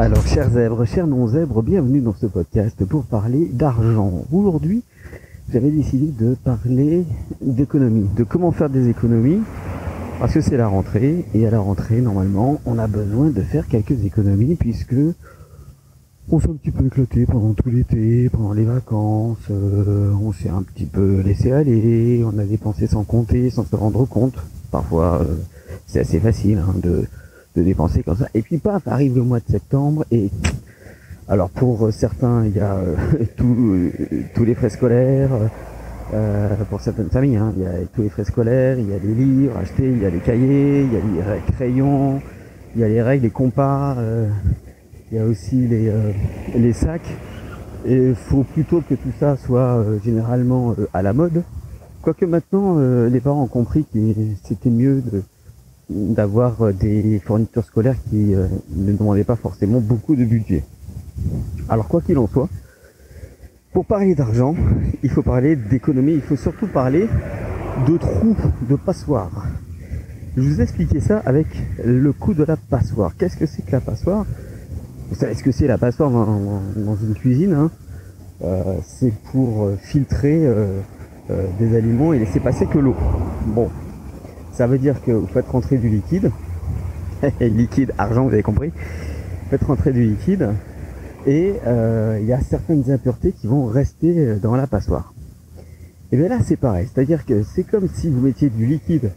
Alors, chers zèbres, chers non-zèbres, bienvenue dans ce podcast pour parler d'argent. Aujourd'hui, j'avais décidé de parler d'économie, de comment faire des économies, parce que c'est la rentrée, et à la rentrée, normalement, on a besoin de faire quelques économies, puisque on s'est un petit peu éclaté pendant tout l'été, pendant les vacances, on s'est un petit peu laissé aller, on a dépensé sans compter, sans se rendre compte. Parfois, c'est assez facile de dépenser comme ça. Et puis paf, arrive le mois de septembre et alors pour certains il y a tous les frais scolaires, pour certaines familles, il y a tous les frais scolaires, il y a les livres achetés, il y a les cahiers, il y a les crayons, il y a les règles, les compas, il y a aussi les sacs. Et il faut plutôt que tout ça soit généralement à la mode. Quoique maintenant les parents ont compris que c'était mieux d'avoir des fournitures scolaires qui ne demandaient pas forcément beaucoup de budget. Alors quoi qu'il en soit, pour parler d'argent, il faut parler d'économie, il faut surtout parler de trous, de passoires. Je vous ai expliqué ça avec le coup de la passoire. Qu'est-ce que c'est que la passoire? Vous savez ce que c'est la passoire dans une cuisine, c'est pour filtrer des aliments et laisser passer que l'eau. Bon, ça veut dire que vous faites rentrer du liquide, liquide, argent, vous avez compris, vous faites rentrer du liquide et il y a certaines impuretés qui vont rester dans la passoire. Et bien là c'est pareil, c'est-à-dire que c'est comme si vous mettiez du liquide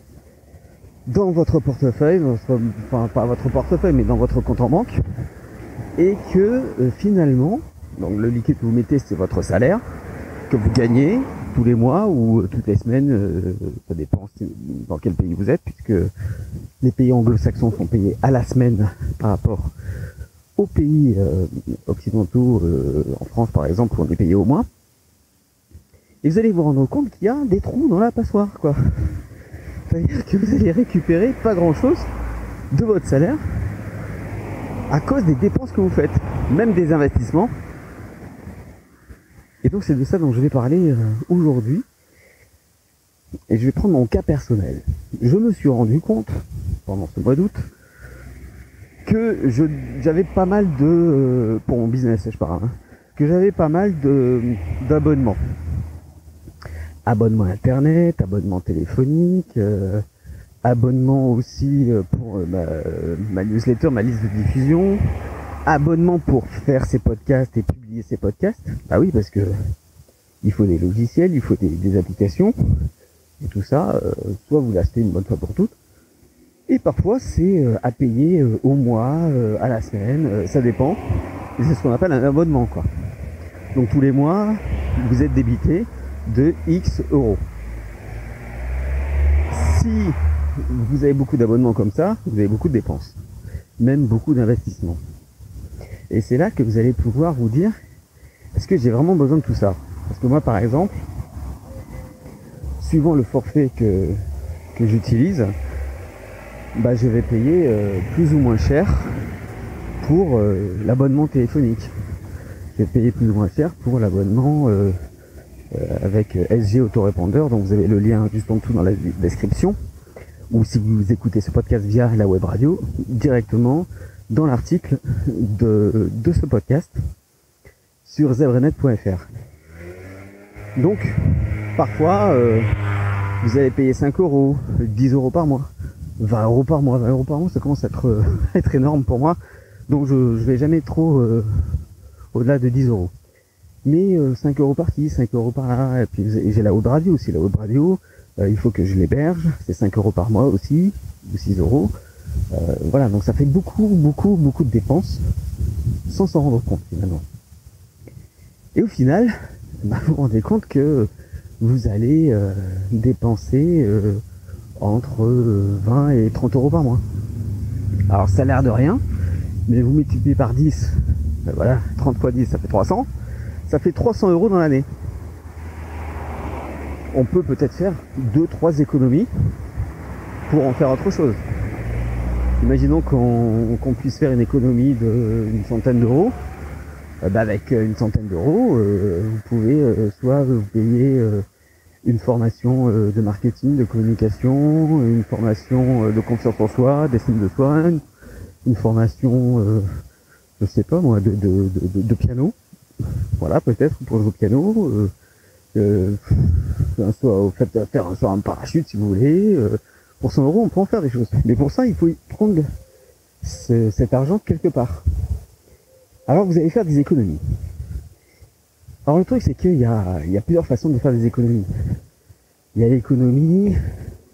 dans votre portefeuille, enfin pas votre portefeuille mais dans votre compte en banque, et que finalement, donc le liquide que vous mettez c'est votre salaire, que vous gagnez tous les mois ou toutes les semaines, ça dépend dans quel pays vous êtes, puisque les pays anglo-saxons sont payés à la semaine par rapport aux pays occidentaux, en France par exemple, où on est payé au mois. Et vous allez vous rendre compte qu'il y a des trous dans la passoire, quoi. C'est-à-dire que vous allez récupérer pas grand-chose de votre salaire à cause des dépenses que vous faites, même des investissements. Et donc c'est de ça dont je vais parler aujourd'hui. Et je vais prendre mon cas personnel. Je me suis rendu compte, pendant ce mois d'août, que j'avais pas mal de... pour mon business, je parle, que j'avais pas mal d'abonnements. Abonnement internet, abonnement téléphonique, abonnement aussi pour ma newsletter, ma liste de diffusion, abonnement pour faire ces podcasts et publier ces podcasts. Ah oui, parce que il faut des logiciels, il faut des applications, et tout ça, soit vous l'achetez une bonne fois pour toutes, et parfois c'est à payer au mois, à la semaine, ça dépend, et c'est ce qu'on appelle un abonnement, quoi. Donc tous les mois, vous êtes débité de X euros. Si vous avez beaucoup d'abonnements comme ça, vous avez beaucoup de dépenses, même beaucoup d'investissements. Et c'est là que vous allez pouvoir vous dire, est-ce que j'ai vraiment besoin de tout ça? Parce que moi, par exemple, suivant le forfait que j'utilise, je vais payer plus ou moins cher pour l'abonnement téléphonique. Je vais payer plus ou moins cher pour l'abonnement avec SG Autorépondeur, donc vous avez le lien juste en dessous dans la description, ou si vous écoutez ce podcast via la web radio, directement dans l'article de ce podcast sur zebrenet.fr. Donc, parfois, vous allez payer 5 euros, 10 euros par mois, 20 euros par mois. 20 euros par mois, ça commence à être énorme pour moi. Donc, je vais jamais trop au-delà de 10 euros. Mais 5 euros par-ci, 5 euros par-là. Et puis, j'ai la web radio aussi. La web radio, il faut que je l'héberge. C'est 5 euros par mois aussi, ou 6 euros. Voilà, donc ça fait beaucoup de dépenses sans s'en rendre compte finalement. Et au final, vous vous rendez compte que vous allez dépenser entre 20 et 30 euros par mois. Alors ça a l'air de rien, mais vous multipliez par 10, voilà, 30 fois 10 ça fait 300, ça fait 300 euros dans l'année. On peut peut-être faire 2-3 économies pour en faire autre chose. Imaginons qu'on puisse faire une économie d'une centaine d'euros. Avec une centaine d'euros, vous pouvez soit vous payer une formation de marketing, de communication, une formation de confiance en soi, d'estime de soi, une formation je sais pas moi, de piano. Voilà, peut-être pour jouer au piano. Un saut, faire un saut en parachute si vous voulez. Pour 100 euros, on peut en faire des choses. Mais pour ça, il faut prendre cet argent quelque part. Alors vous allez faire des économies. Alors le truc, c'est qu'il y a plusieurs façons de faire des économies. Il y a l'économie,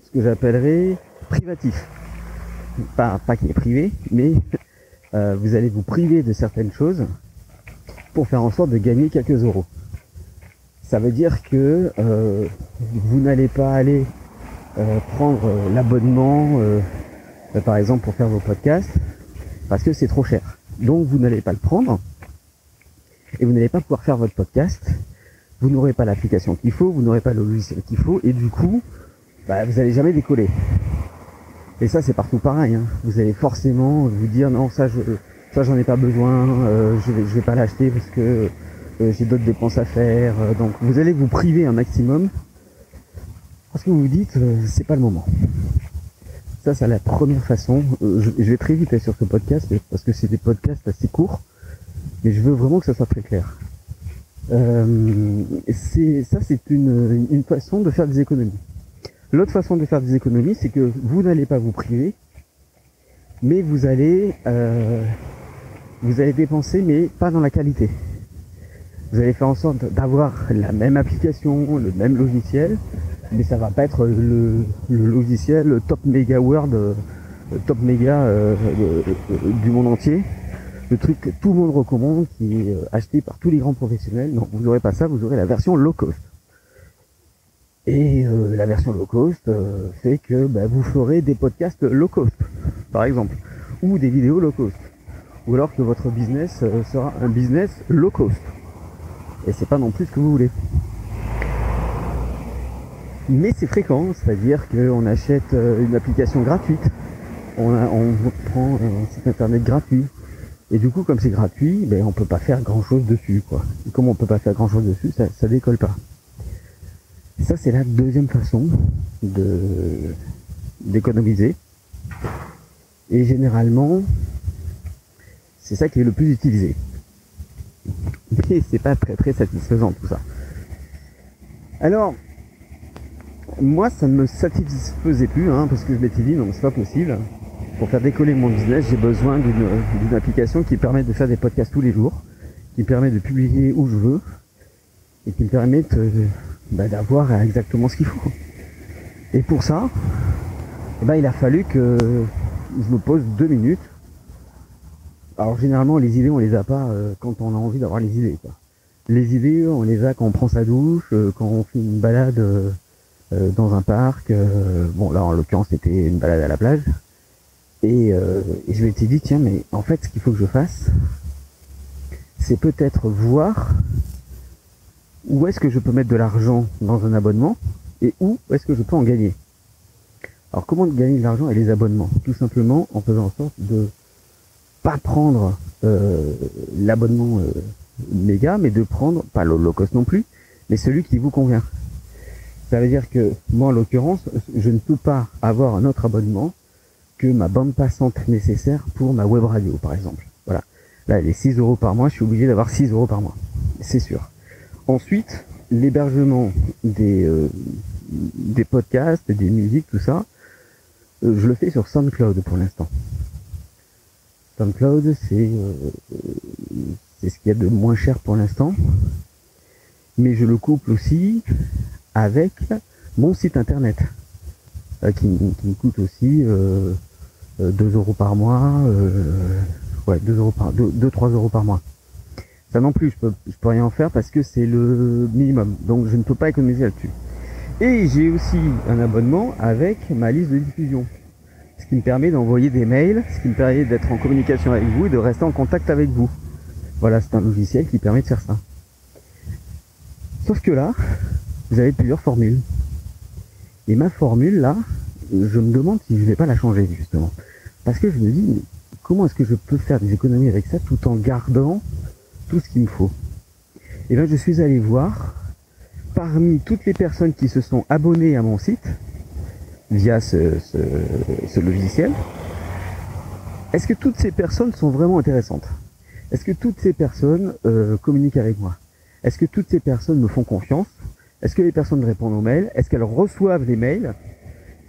ce que j'appellerais privatif. Pas qui est privé, mais vous allez vous priver de certaines choses pour faire en sorte de gagner quelques euros. Ça veut dire que vous n'allez pas aller prendre l'abonnement, par exemple, pour faire vos podcasts, parce que c'est trop cher. Donc vous n'allez pas le prendre, et vous n'allez pas pouvoir faire votre podcast. Vous n'aurez pas l'application qu'il faut, vous n'aurez pas le logiciel qu'il faut, et du coup, vous n'allez jamais décoller. Et ça, c'est partout pareil. Hein. Vous allez forcément vous dire non, ça j'en ai pas besoin, je vais pas l'acheter parce que j'ai d'autres dépenses à faire. Donc vous allez vous priver un maximum parce que vous vous dites c'est pas le moment. Ça, c'est la première façon. Je vais très vite sur ce podcast parce que c'est des podcasts assez courts, mais je veux vraiment que ça soit très clair. C'est une façon de faire des économies. L'autre façon de faire des économies, c'est que vous n'allez pas vous priver, mais vous allez dépenser, mais pas dans la qualité. Vous allez faire en sorte d'avoir la même application, le même logiciel, mais ça va pas être le logiciel top méga Word, top méga du monde entier. Le truc que tout le monde recommande, qui est acheté par tous les grands professionnels. Non, vous n'aurez pas ça, vous aurez la version low cost. Et la version low cost fait que vous ferez des podcasts low cost, par exemple, ou des vidéos low cost. Ou alors que votre business sera un business low cost. Et c'est pas non plus ce que vous voulez. Mais c'est fréquent, c'est-à-dire qu'on achète une application gratuite, on prend un site internet gratuit, et du coup comme c'est gratuit, on peut pas faire grand chose dessus, quoi. Et comme on peut pas faire grand chose dessus, ça décolle pas. Ça, c'est la deuxième façon d'économiser. Et généralement, c'est ça qui est le plus utilisé. Mais c'est pas très très satisfaisant tout ça. Alors, moi, ça ne me satisfaisait plus, parce que je m'étais dit, non, c'est pas possible. Pour faire décoller mon business, j'ai besoin d'une application qui permet de faire des podcasts tous les jours, qui permet de publier où je veux, et qui me permet d'avoir exactement ce qu'il faut. Et pour ça, il a fallu que je me pose 2 minutes. Alors généralement les idées on les a pas quand on a envie d'avoir les idées, quoi. Les idées on les a quand on prend sa douche, quand on fait une balade dans un parc. Bon là en l'occurrence c'était une balade à la plage. Et je m'étais dit tiens mais en fait ce qu'il faut que je fasse, c'est peut-être voir où est-ce que je peux mettre de l'argent dans un abonnement et où est-ce que je peux en gagner. Alors comment gagner de l'argent et les abonnements? Tout simplement en faisant en sorte de pas prendre l'abonnement méga, mais de prendre, pas le low cost non plus, mais celui qui vous convient. Ça veut dire que moi en l'occurrence, je ne peux pas avoir un autre abonnement que ma bande passante nécessaire pour ma web radio par exemple. Voilà. Là elle est 6 € par mois, je suis obligé d'avoir 6 € par mois. C'est sûr. Ensuite, l'hébergement des podcasts, des musiques, tout ça, je le fais sur SoundCloud pour l'instant. SoundCloud, c'est ce qu'il y a de moins cher pour l'instant, mais je le couple aussi avec mon site internet, qui me coûte aussi 2 € par mois, 2-3 € par mois. Ça non plus, je peux rien en faire parce que c'est le minimum. Donc je ne peux pas économiser là-dessus. Et j'ai aussi un abonnement avec ma liste de diffusion. Ce qui me permet d'envoyer des mails, ce qui me permet d'être en communication avec vous et de rester en contact avec vous. Voilà, c'est un logiciel qui permet de faire ça. Sauf que là, vous avez plusieurs formules. Et ma formule là, je me demande si je vais pas la changer justement. Parce que je me dis, mais comment est-ce que je peux faire des économies avec ça tout en gardant tout ce qu'il me faut? Et bien je suis allé voir parmi toutes les personnes qui se sont abonnées à mon site via ce logiciel, est-ce que toutes ces personnes sont vraiment intéressantes? Est-ce que toutes ces personnes communiquent avec moi? Est-ce que toutes ces personnes me font confiance? Est-ce que les personnes répondent aux mails? Est-ce qu'elles reçoivent les mails?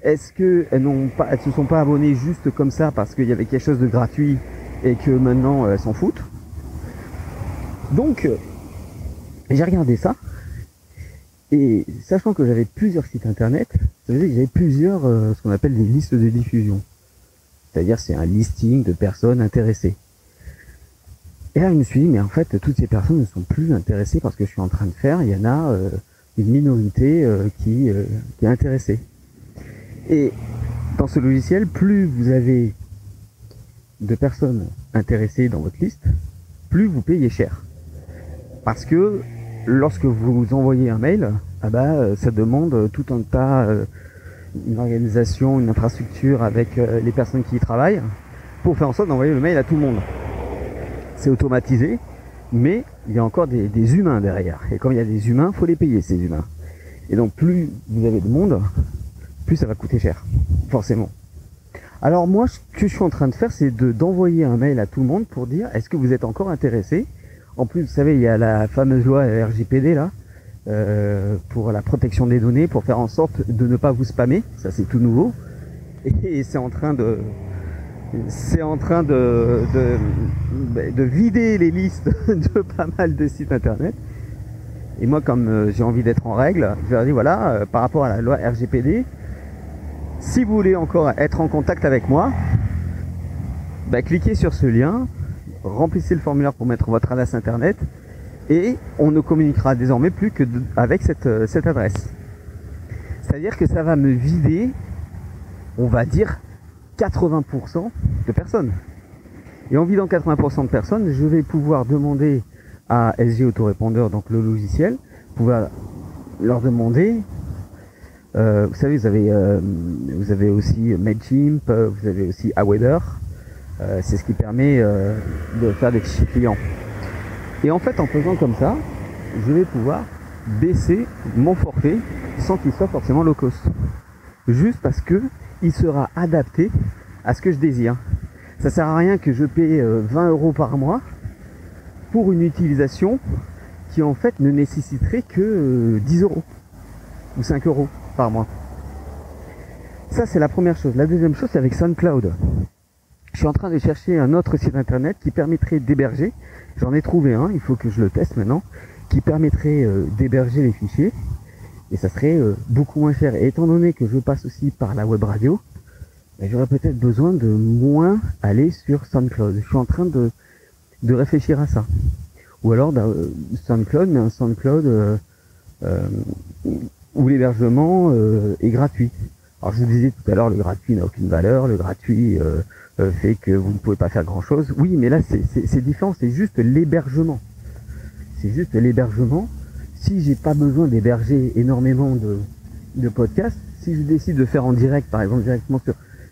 Est-ce qu'elles elles se sont pas abonnées juste comme ça parce qu'il y avait quelque chose de gratuit et que maintenant elles s'en foutent? Donc, j'ai regardé ça. Et sachant que j'avais plusieurs sites internet, ça veut dire que j'avais plusieurs, ce qu'on appelle des listes de diffusion. C'est-à-dire c'est un listing de personnes intéressées. Et là je me suis dit, mais en fait toutes ces personnes ne sont plus intéressées par ce que je suis en train de faire. Il y en a une minorité qui est intéressée. Et dans ce logiciel, plus vous avez de personnes intéressées dans votre liste, plus vous payez cher. Parce que lorsque vous envoyez un mail, ça demande tout un tas, une organisation, une infrastructure avec les personnes qui y travaillent pour faire en sorte d'envoyer le mail à tout le monde. C'est automatisé, mais il y a encore des humains derrière. Et comme il y a des humains, il faut les payer, ces humains. Et donc plus vous avez de monde, plus ça va coûter cher, forcément. Alors moi, ce que je suis en train de faire, c'est d'envoyer un mail à tout le monde pour dire, est-ce que vous êtes encore intéressé? En plus, vous savez, il y a la fameuse loi RGPD là, pour la protection des données, pour faire en sorte de ne pas vous spammer. Ça, c'est tout nouveau. Et c'est en train de vider les listes de pas mal de sites internet. Et moi, comme j'ai envie d'être en règle, je leur dis voilà, par rapport à la loi RGPD, si vous voulez encore être en contact avec moi, cliquez sur ce lien, remplissez le formulaire pour mettre votre adresse internet et on ne communiquera désormais plus que avec cette adresse. C'est-à-dire que ça va me vider, on va dire, 80% de personnes. Et en vidant 80% de personnes, je vais pouvoir demander à SG Autorépondeur, donc le logiciel, pouvoir leur demander, vous savez, vous avez aussi Mailchimp, vous avez aussi Aweber. C'est ce qui permet de faire des fichiers clients. Et en fait, en faisant comme ça, je vais pouvoir baisser mon forfait sans qu'il soit forcément low cost. Juste parce que il sera adapté à ce que je désire. Ça sert à rien que je paie 20 € par mois pour une utilisation qui en fait ne nécessiterait que 10 € ou 5 € par mois. Ça, c'est la première chose. La deuxième chose, c'est avec SoundCloud. Je suis en train de chercher un autre site internet qui permettrait d'héberger. J'en ai trouvé un, il faut que je le teste maintenant, qui permettrait d'héberger les fichiers. Et ça serait beaucoup moins cher. Et étant donné que je passe aussi par la web radio, j'aurais peut-être besoin de moins aller sur SoundCloud. Je suis en train de réfléchir à ça. Ou alors SoundCloud, mais un SoundCloud où l'hébergement est gratuit. Alors je vous disais tout à l'heure, le gratuit n'a aucune valeur, le gratuit fait que vous ne pouvez pas faire grand chose. Oui, mais là c'est différent, c'est juste l'hébergement. C'est juste l'hébergement. Si j'ai pas besoin d'héberger énormément de podcasts, si je décide de faire en direct, par exemple directement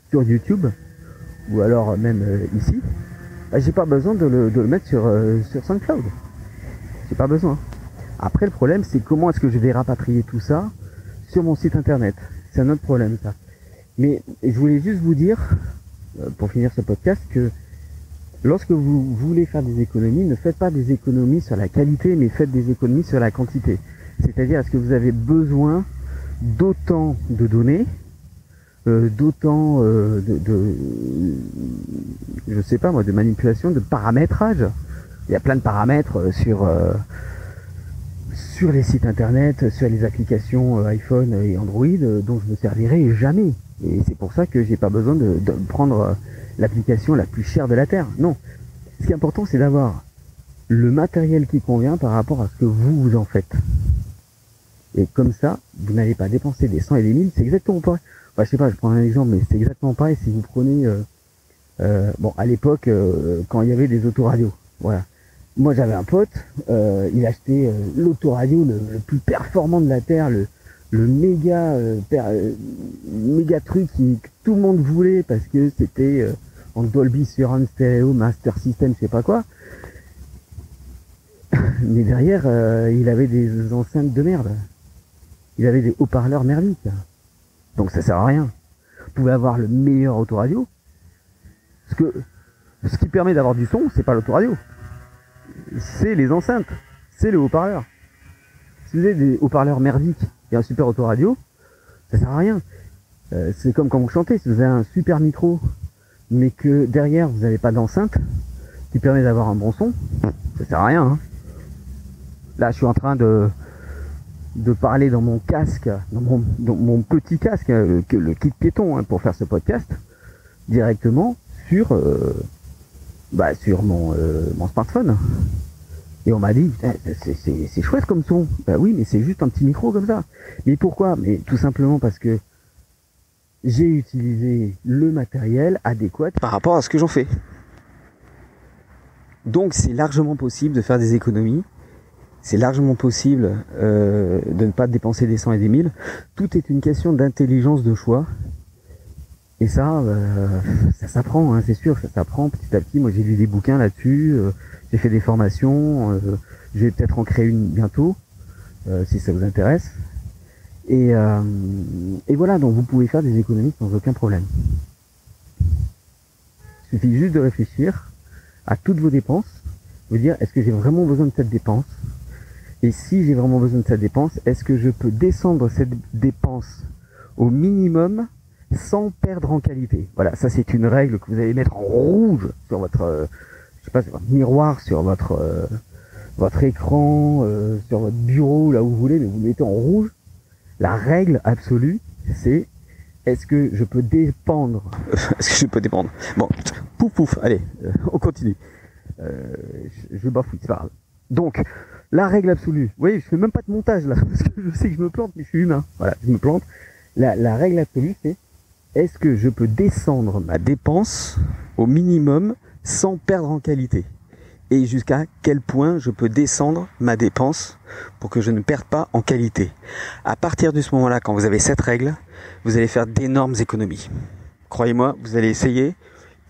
sur YouTube, ou alors même ici, j'ai pas besoin de le mettre sur SoundCloud. J'ai pas besoin. Après le problème, c'est comment est-ce que je vais rapatrier tout ça sur mon site internet. C'est un autre problème ça. Mais je voulais juste vous dire, pour finir ce podcast, que lorsque vous voulez faire des économies, ne faites pas des économies sur la qualité, mais faites des économies sur la quantité. C'est-à-dire, est-ce que vous avez besoin d'autant de données, d'autant je sais pas moi, de manipulation, de paramétrage. Il y a plein de paramètres sur les sites internet, sur les applications iPhone et Android dont je ne servirai jamais. Et c'est pour ça que j'ai pas besoin de prendre l'application la plus chère de la Terre. Non. Ce qui est important, c'est d'avoir le matériel qui convient par rapport à ce que vous en faites. Et comme ça, vous n'allez pas dépenser des 100 et des 1000. C'est exactement pareil. Enfin, je sais pas, je prends un exemple, mais c'est exactement pareil si vous prenez... à l'époque, quand il y avait des autoradios. Voilà. Moi, j'avais un pote, il achetait l'autoradio le plus performant de la Terre, le méga truc que tout le monde voulait parce que c'était en Dolby Surround Stereo, Master System, je sais pas quoi. Mais derrière, il avait des enceintes de merde. Il avait des haut-parleurs merdiques. Donc ça sert à rien. Vous pouvez avoir le meilleur autoradio. Parce que ce qui permet d'avoir du son, c'est pas l'autoradio. c'est les enceintes, c'est le haut-parleur. Si vous avez des haut-parleurs merdiques et un super autoradio, ça sert à rien. C'est comme quand vous chantez, si vous avez un super micro, mais que derrière vous n'avez pas d'enceinte qui permet d'avoir un bon son, ça sert à rien. Hein. Là, je suis en train de parler dans mon casque, dans mon petit casque, le kit piéton hein, pour faire ce podcast, directement sur mon smartphone. Et on m'a dit, c'est chouette comme son. Bah oui, mais c'est juste un petit micro comme ça. Mais pourquoi? Mais tout simplement parce que j'ai utilisé le matériel adéquat par rapport à ce que j'en fais. Donc c'est largement possible de faire des économies. C'est largement possible de ne pas dépenser des 100 et des 1000. Tout est une question d'intelligence de choix. Et ça s'apprend, hein, c'est sûr, ça s'apprend petit à petit. Moi j'ai lu des bouquins là-dessus, j'ai fait des formations, je vais peut-être en créer une bientôt, si ça vous intéresse. Et voilà, donc vous pouvez faire des économies sans aucun problème. Il suffit juste de réfléchir à toutes vos dépenses, vous dire est-ce que j'ai vraiment besoin de cette dépense? Et si j'ai vraiment besoin de cette dépense, est-ce que je peux descendre cette dépense au minimum sans perdre en qualité? Voilà, ça c'est une règle que vous allez mettre en rouge sur votre, sur votre miroir, sur votre écran, sur votre bureau, là où vous voulez, mais vous le mettez en rouge. La règle absolue, c'est est-ce que je peux dépendre? Est-ce que je peux dépendre? Bon, pouf, allez, on continue. Je bafouille, c'est pas grave. Donc, la règle absolue, vous voyez, je fais même pas de montage là, parce que je sais que je me plante, mais je suis humain. Voilà, je me plante. La règle absolue, c'est est-ce que je peux descendre ma dépense au minimum sans perdre en qualité? Et jusqu'à quel point je peux descendre ma dépense pour que je ne perde pas en qualité. À partir de ce moment-là, quand vous avez cette règle, vous allez faire d'énormes économies. Croyez-moi, vous allez essayer,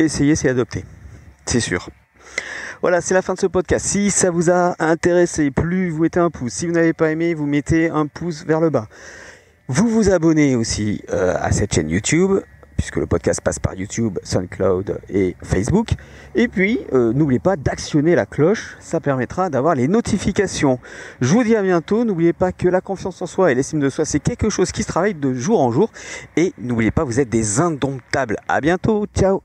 c'est adopter. C'est sûr. Voilà, c'est la fin de ce podcast. Si ça vous a intéressé, plu, vous mettez un pouce. Si vous n'avez pas aimé, vous mettez un pouce vers le bas. Vous vous abonnez aussi à cette chaîne YouTube, puisque le podcast passe par YouTube, SoundCloud et Facebook. Et puis, n'oubliez pas d'actionner la cloche, ça permettra d'avoir les notifications. Je vous dis à bientôt, n'oubliez pas que la confiance en soi et l'estime de soi, c'est quelque chose qui se travaille de jour en jour. Et n'oubliez pas, vous êtes des indomptables. À bientôt, ciao.